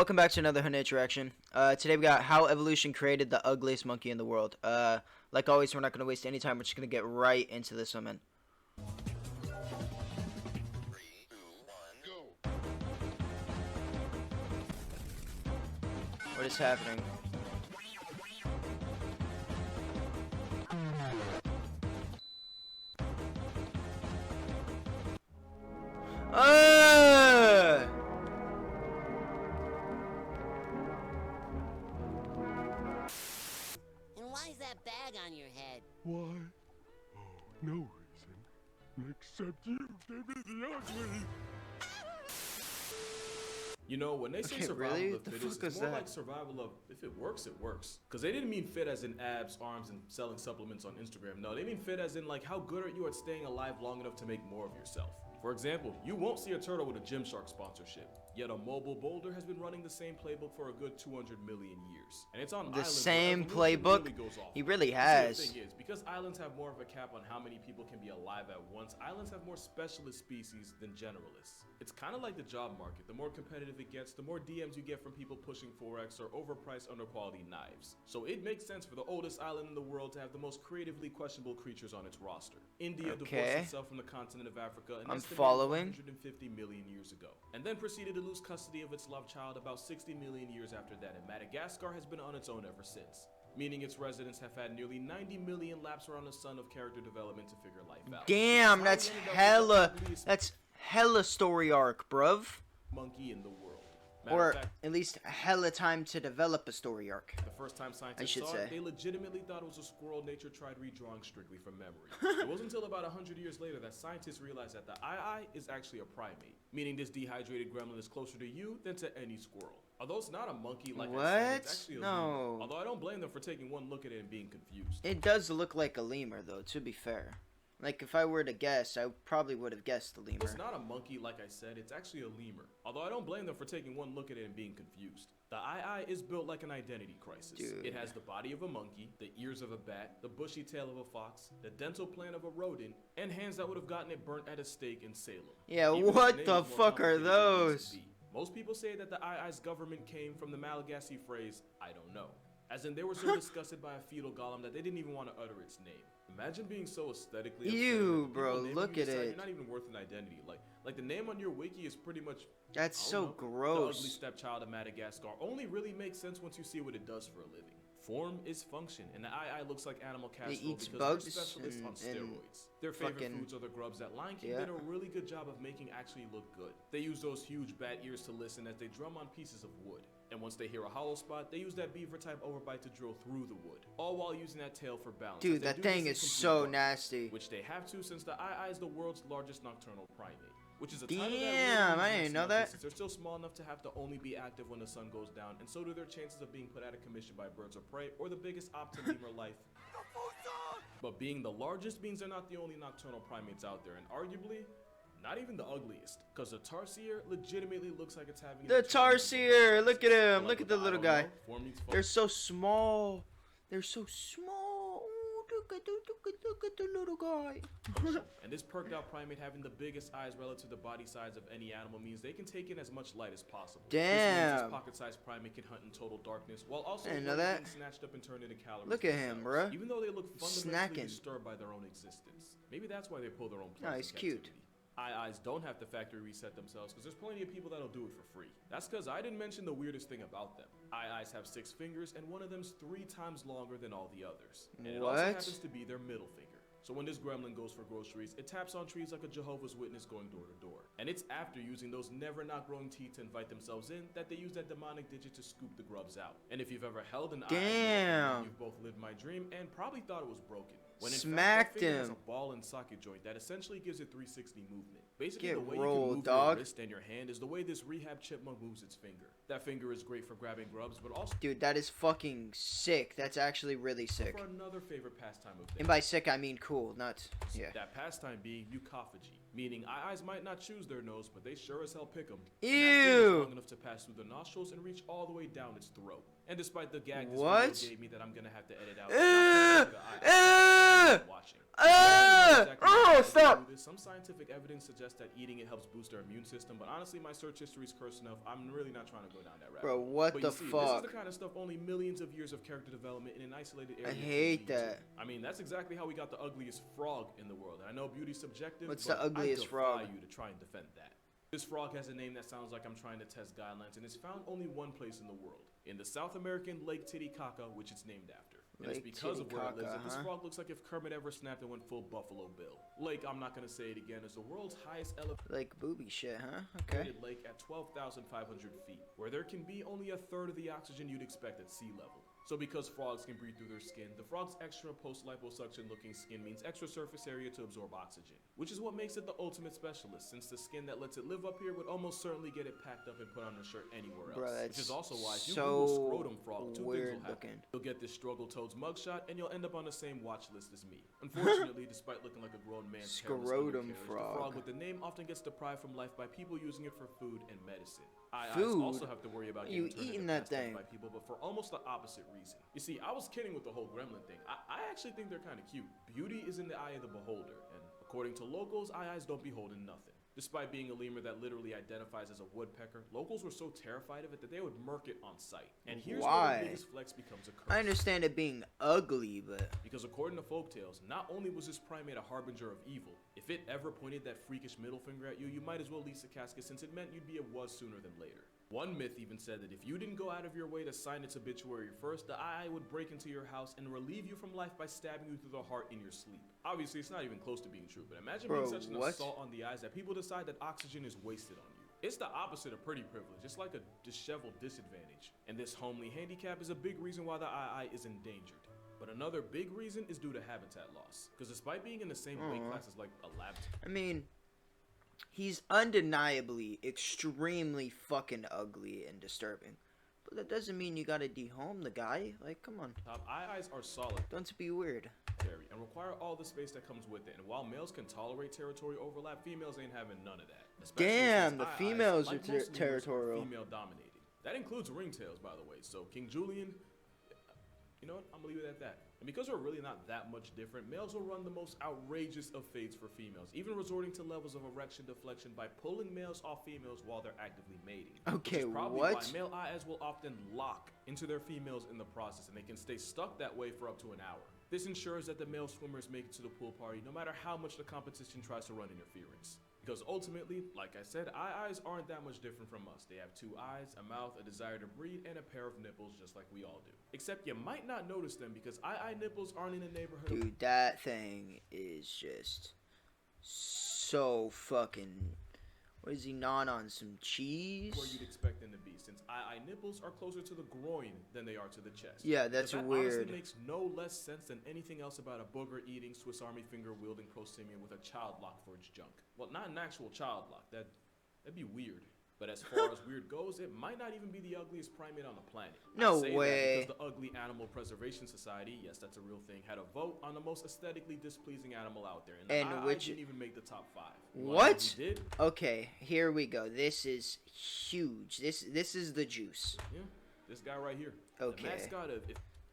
welcome back to another Hood Nature Action. Today we got how evolution created the ugliest monkey in the world. Like always, we're not going to waste any time. We're just going to get right into this one, man. 3, 2, 1, go. What is happening? And why is that bag on your head? Why? Oh, no reason. Except you gave me the ugly. You know, when they say Okay, survival really? of the The fittest, fuck it's is more that? like survival of if it works, it works. Because they didn't mean fit as in abs, arms, and selling supplements on Instagram. No, they mean fit as in like how good are you at staying alive long enough to make more of yourself. For example, you won't see a turtle with a Gymshark sponsorship. Yet a mobile boulder has been running the same playbook for a good 200 million years. And it's on The islands same where evolution playbook? really goes off. He really You see, has. the thing is, because islands have more of a cap on how many people can be alive at once, islands have more specialist species than generalists. It's kind of like the job market. The more competitive it gets, the more DMs you get from people pushing 4X or overpriced underquality knives. So it makes sense for the oldest island in the world to have the most creatively questionable creatures on its roster. India divorced Okay. itself from the continent of Africa an I'm estimated following. 150 million years ago, and then proceeded to lose custody of its love child about 60 million years after that, and Madagascar has been on its own ever since. Meaning its residents have had nearly 90 million laps around the sun of character development to figure life out. Damn, How that's we ended up with hella. the ugliest That's hella story arc, bruv. monkey in the world. Matter Or of fact, at least hella time to develop a story arc. the first time scientists should saw say. it, they legitimately thought it was a squirrel nature tried redrawing strictly from memory. It wasn't until about 100 years later that scientists realized that the ii is actually a primate, meaning this dehydrated gremlin is closer to you than to any squirrel. Although it's not a monkey like I said, it's What? actually a No. lemur. Although I don't blame them for taking one look at it and being confused. It does look like a lemur, though, to be fair. Like, if I were to guess, I probably would have guessed the lemur. It's not a monkey like I said, it's actually a lemur. Although I don't blame them for taking one look at it and being confused. The ii is built like an identity crisis. Dude. It has the body of a monkey, the ears of a bat, the bushy tail of a fox, the dental plan of a rodent, and hands that would have gotten it burnt at a stake in Salem. Yeah, Even its what name the is more fuck are complicated than it needs those? to be. Most people say that the ii's government came from the Malagasy phrase, I don't know. As in, they were so disgusted by a fetal golem that they didn't even want to utter its name. Imagine being so aesthetically upsetting Ew, that the people bro, naming look you at decide it. You're not even worth an identity. Like the name on your wiki is pretty much That's I so don't know, The gross. ugly stepchild of Madagascar only really makes sense once you see what it does for a living. Form is function, and the ii looks like animal casserole eats because bugs they're specialists on and steroids. Their favorite fucking- foods are the grubs that Lion King yeah. did a really good job of making actually look good. They use those huge bat ears to listen as they drum on pieces of wood. And once they hear a hollow spot, they use that beaver type overbite to drill through the wood, all while using that tail for balance. Dude, as they that do thing this is in so complete darkness, nasty. which they have to since the ii is the world's largest nocturnal primate. Which is a title that Damn, really I didn't means know nothing that. since they're still small enough to have to only be active when the sun goes down, and so do their chances of being put out of commission by birds of prey or the biggest lemur life. But being the largest means they're not the only nocturnal primates out there, and arguably, not even the ugliest. Because the tarsier legitimately looks like it's having an The eternal tarsier, life. look at him, Like look with at the little I don't guy. know, form meets They're function. so small. They're so small. Ooh, look at the little guy. And this perked out primate having the biggest eyes relative to the body size of any animal means they can take in as much light as possible. This means Damn. this pocket-sized primate can hunt in total darkness while also I didn't know avoiding that. being snatched up and turned into calories. Look at him, themselves, bruh. Even though they look fundamentally Snacking. disturbed by their own existence. Maybe that's why they pull their own No, plugs he's in cute. captivity. ii's don't have to factory reset themselves because there's plenty of people that'll do it for free. That's because I didn't mention the weirdest thing about them. ii's have 6 fingers and one of them's 3 times longer than all the others. And it also What? happens to be their middle finger. So when this gremlin goes for groceries, it taps on trees like a Jehovah's Witness going door to door. And it's after using those never not growing teeth to invite themselves in that they use that demonic digit to scoop the grubs out. And if you've ever held an eye, Damn. you've both lived my dream and probably thought it was broken. When in Smacked fact, that finger has him. a ball and socket joint that essentially gives it 360 movement. Basically, Get the way rolled, you can move dog. your wrist and your hand is the way this rehab chipmunk moves its finger. That finger is great for grabbing grubs, but also Dude, that is fucking sick. That's actually really sick. for another favorite pastime of theirs. And by sick, I mean cool, not yeah. That pastime being mucophagy, meaning ii's might not choose their nose, but they sure as hell pick them. Ew. Long enough to pass through the nostrils and reach all the way down its throat. And despite the gag this What? video gave me that I'm gonna have to edit out, Uh, watching. Stop. Some scientific evidence suggests that eating it helps boost our immune system, but honestly, my search history is cursed enough. I'm really not trying to go down that rabbit Bro, hole. what But the you see, This fuck? is the kind of stuff only millions of years of character development in an isolated area. I can hate lead to. that. I mean, that's exactly how we got the ugliest frog in the world. And I know beauty's subjective, What's but the ugliest I defy frog? you to try and defend that. This frog has a name that sounds like I'm trying to test guidelines, and it's found only one place in the world, in the South American Lake Titicaca, which it's named after. And it's Lake because of where it lives Titicaca, that this huh? frog looks like if Kermit ever snapped and went full Buffalo Bill. Lake, I'm not going to say it again, is the world's highest Like booby shit, huh? Okay. elevated lake at 12,500 feet, where there can be only a third of the oxygen you'd expect at sea level. So because frogs can breathe through their skin, the frog's extra post-liposuction looking skin means extra surface area to absorb oxygen, which is what makes it the ultimate specialist, since the skin that lets it live up here would almost certainly get it packed up and put on a shirt anywhere else. Bro, Which is also why if you so Google scrotum frog, two things weird will happen. looking. You'll get this struggle toad's mugshot, and you'll end up on the same watch list as me. Unfortunately, despite looking like a grown man's careless Scrotum undercarriage, frog. the frog with the name often gets deprived from life by people using it for food and medicine. I Food? also have to worry about You getting turned eating into that pest death thing? by people, but for almost the opposite reason. You see, I was kidding with the whole gremlin thing. I actually think they're kind of cute. Beauty is in the eye of the beholder, and according to locals, eyes don't behold in nothing. Despite being a lemur that literally identifies as a woodpecker, locals were so terrified of it that they would murk it on sight. And here's where Why? the biggest flex becomes a curse. I understand it being ugly, but Because according to folktales, not only was this primate a harbinger of evil, if it ever pointed that freakish middle finger at you, you might as well lease a casket since it meant you'd be a was sooner than later. One myth even said that if you didn't go out of your way to sign its obituary first, the eye would break into your house and relieve you from life by stabbing you through the heart in your sleep. Obviously, it's not even close to being true, but imagine Bro, being such an what? assault on the eyes that people decide that oxygen is wasted on you. It's the opposite of pretty privilege. It's like a disheveled disadvantage. And this homely handicap is a big reason why the eye is endangered. But another big reason is due to habitat loss. Because despite being in the same weight class as like a lab, I mean, he's undeniably extremely fucking ugly and disturbing. But that doesn't mean you gotta dehome the guy. Like, come on. eyes are solitary Don't be weird. and require all the space that comes with it. And while males can tolerate territory overlap, females ain't having none of that. Especially Damn, since the eye-eyes, females like are most lemurs, territorial. Female dominated. That includes ringtails, by the way. So King Julian, you know what? I'm gonna leave it at that. And because we're really not that much different, males will run the most outrageous of fates for females, even resorting to levels of erection deflection by pulling males off females while they're actively mating. Okay, Which is probably what? why male eyes will often lock into their females in the process, and they can stay stuck that way for up to an hour. This ensures that the male swimmers make it to the pool party no matter how much the competition tries to run interference. Because ultimately, like I said, eyes aren't that much different from us. They have two eyes, a mouth, a desire to breed, and a pair of nipples just like we all do. Except you might not notice them because eye nipples aren't in the neighborhood of Dude, that thing is just so fucking. What is he gnawing on? Some cheese? where you'd expect them to be, since eye nipples are closer to the groin than they are to the chest. Yeah, that's But that weird. honestly makes no less sense than anything else about a booger-eating, Swiss Army finger-wielding prosimian with a child lock for its junk. Well, not an actual child lock. That'd be weird. But as far as weird goes, it might not even be the ugliest primate on the planet. No I say way. That because the Ugly Animal Preservation Society, yes, that's a real thing, had a vote on the most aesthetically displeasing animal out there, and the And which- didn't even make the top 5. What? We did? Okay, here we go. This is huge. This is the juice. Yeah, this guy right here. Okay. The mascot of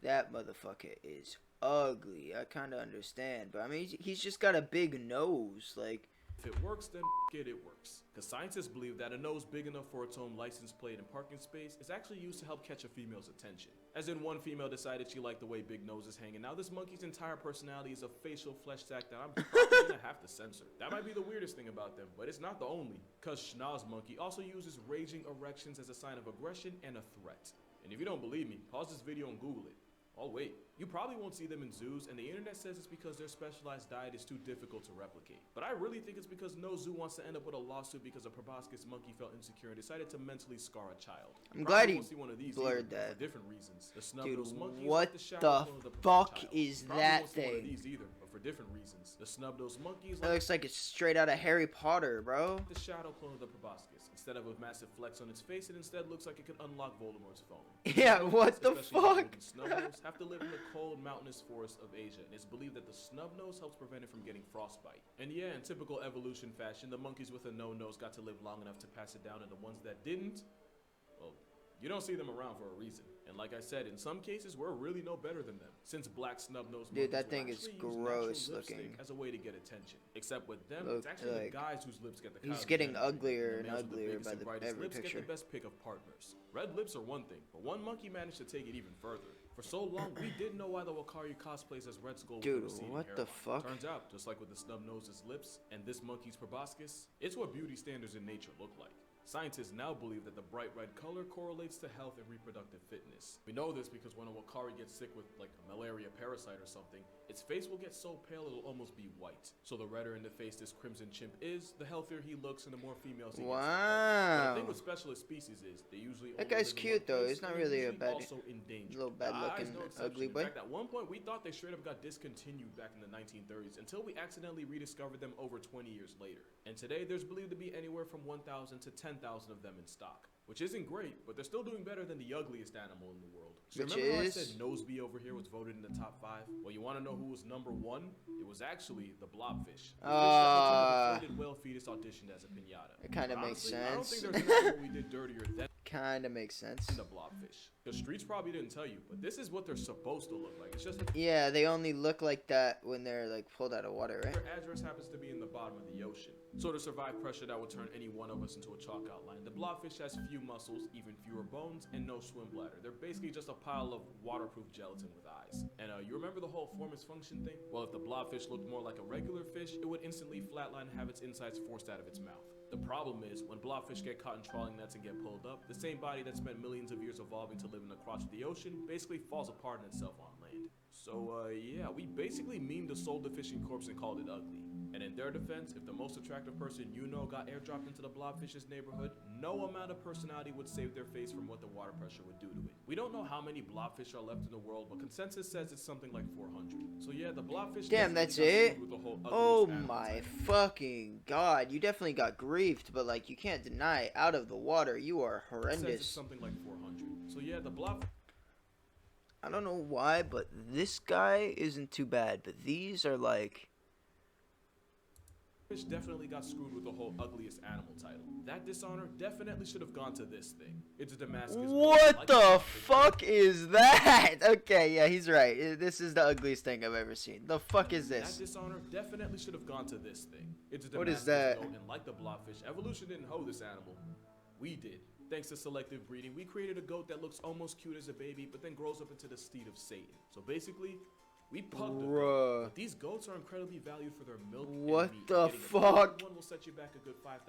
That motherfucker is ugly. I kind of understand, but I mean, he's just got a big nose. Like, If it works, then it works. Because scientists believe that a nose big enough for its own license plate and parking space is actually used to help catch a female's attention. As in, one female decided she liked the way big noses hang, and now this monkey's entire personality is a facial flesh sack that I'm probably gonna have to censor. That might be the weirdest thing about them, but it's not the only. Cause Schnoz monkey also uses raging erections as a sign of aggression and a threat. And if you don't believe me, pause this video and Google it. Oh wait, you probably won't see them in zoos, and the internet says it's because their specialized diet is too difficult to replicate. But I really think it's because no zoo wants to end up with a lawsuit because a proboscis monkey felt insecure and decided to mentally scar a child. I'm You glad probably he won't see one of these blurred either, that. for different reasons. The dude, snub-nosed monkey is what like shadow the clone of the fuck perfect child. is You probably that won't see one of thing? these either, but for different reasons. The snub-nosed monkey is that like looks like it's straight out of Harry Potter, bro. the shadow clone of the proboscis. Instead of a massive flex on its face, it instead looks like it could unlock Voldemort's phone. Yeah, what the Especially fuck? golden snub-nose have to live in the cold mountainous forests of Asia, and it's believed that the snub-nose helps prevent it from getting frostbite. And yeah, in typical evolution fashion, the monkeys with a no-nose got to live long enough to pass it down, and the ones that didn't, well, You don't see them around for a reason. And like I said, in some cases, we're really no better than them. Since black snub-nosed Dude, monkeys that will thing is actually use gross natural lipstick looking. as a way to get attention. Except with them, Look, it's actually like, the guys whose lips get the he's cotton getting candy, uglier and the and males with uglier biggest by and brightest every lips picture. get the best pick of partners. Red lips are one thing, but one monkey managed to take it even further. For so long, we didn't know why the Wakari cosplays as Red Skull with Dude, a receding what the hairline. fuck? Turns out, just like with the snub-nosed's lips and this monkey's proboscis, it's what beauty standards in nature look like. Scientists now believe that the bright red color correlates to health and reproductive fitness. We know this because when a Wakari gets sick with like a malaria parasite or something, its face will get so pale it'll almost be white. So the redder in the face this crimson chimp is, the healthier he looks and the more females he gets. But the Wow. thing with specialist species is they usually That only guy's live in cute, one though. place, He's not and they're really a usually bad- also in danger. little bad The looking eyes, no ugly exception. boy. In fact, at one point we thought they straight up got discontinued back in the 1930s until we accidentally rediscovered them over 20 years later. And today there's believed to be anywhere from 1,000 to 10,000 of them in stock. Which isn't great, but they're still doing better than the ugliest animal in the world. So Which remember how I is? said Nosebee over here was voted in the top 5? Well, you want to know who was number 1? It was actually the blobfish. The fish that the deflated whale fetus auditioned as a pinata. It kinda But makes honestly, I don't sense. think there's an animal we did dirtier than Kinda makes sense. the blobfish. The streets probably didn't tell you, but this is what they're supposed to look like. It's just that Yeah, they only look like that when they're like pulled out of water, right? their address happens to be in the bottom of the ocean. So to survive pressure that would turn any one of us into a chalk outline, the blobfish has few muscles, even fewer bones, and no swim bladder. They're basically just a pile of waterproof gelatin with eyes. And you remember the whole form is function thing? Well, if the blobfish looked more like a regular fish, it would instantly flatline and have its insides forced out of its mouth. The problem is, when blobfish get caught in trawling nets and get pulled up, the same body that spent millions of years evolving to live in the crotch of the ocean basically falls apart in itself on land. So, yeah, we basically memed the soul deficient corpse and called it ugly. And in their defense, if the most attractive person you know got airdropped into the blobfish's neighborhood, no amount of personality would save their face from what the water pressure would do to it. We don't know how many blobfish are left in the world, but consensus says it's something like 400. So yeah, the blobfish Damn, definitely that's got it? screwed with the whole Oh ugliest animal my type. fucking god. You definitely got griefed, but like you can't deny out of the water you are Says it's horrendous. something like 400. So yeah, the blobfish I don't know why, but this guy isn't too bad, but these are like definitely got screwed with the whole ugliest animal title. That dishonor definitely should have gone to this thing. It's a Damascus. goat, what like the blobfish. fuck is that? Okay, yeah, he's right. This is the ugliest thing I've ever seen. The fuck is That this? dishonor definitely should have gone to this thing. It's a What is Damascus that? goat, and like the blobfish, evolution didn't hoe this animal. We did. Thanks to selective breeding, we created a goat that looks almost cute as a baby, but then grows up into the steed of Satan. So basically, we pugged a Bruh. goat. But these goats are incredibly valued for their milk What and meat. the Getting a fuck? good one will set you back a good $5,000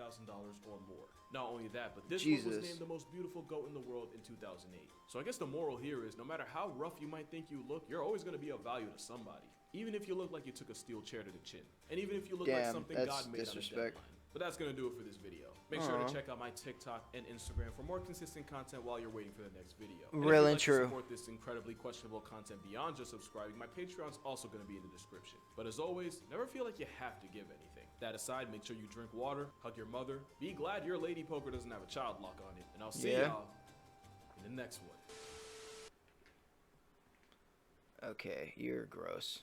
or more. Not only that, but this one was Jesus. named the most beautiful goat in the world in 2008. So I guess the moral here is, no matter how rough you might think you look, you're always going to be of value to somebody. Even if you look like you took a steel chair to the chin. And even if you look like Damn, something that's God made on a disrespect. deadline. But that's going to do it for this video. Make sure Aw. to check out my TikTok and Instagram for more consistent content while you're waiting for the next video. Real And if you'd and like to true. support this incredibly questionable content beyond just subscribing, my Patreon's also going to be in the description. But as always, never feel like you have to give anything. That aside, make sure you drink water, hug your mother, be glad your lady poker doesn't have a child lock on it, and I'll see Yeah. y'all in the next one. Okay, you're gross.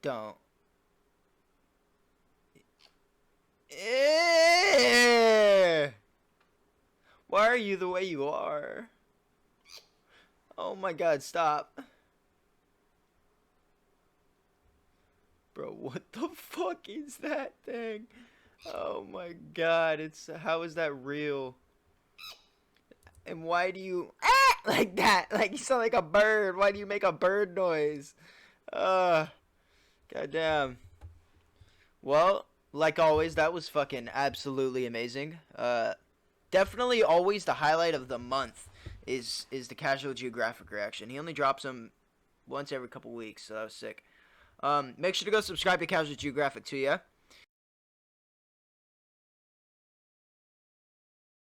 Don't. Eh! Why are you the way you are? Oh my god, stop. Bro, what the fuck is that thing? Oh my god, how is that real? And why do you like that? Like you sound like a bird. Why do you make a bird noise? Goddamn. Well, like always, that was fucking absolutely amazing. Definitely always the highlight of the month is the casual Geographic reaction. He only drops them once every couple weeks, so that was sick. Make sure to go subscribe to Casual Geographic too, yeah?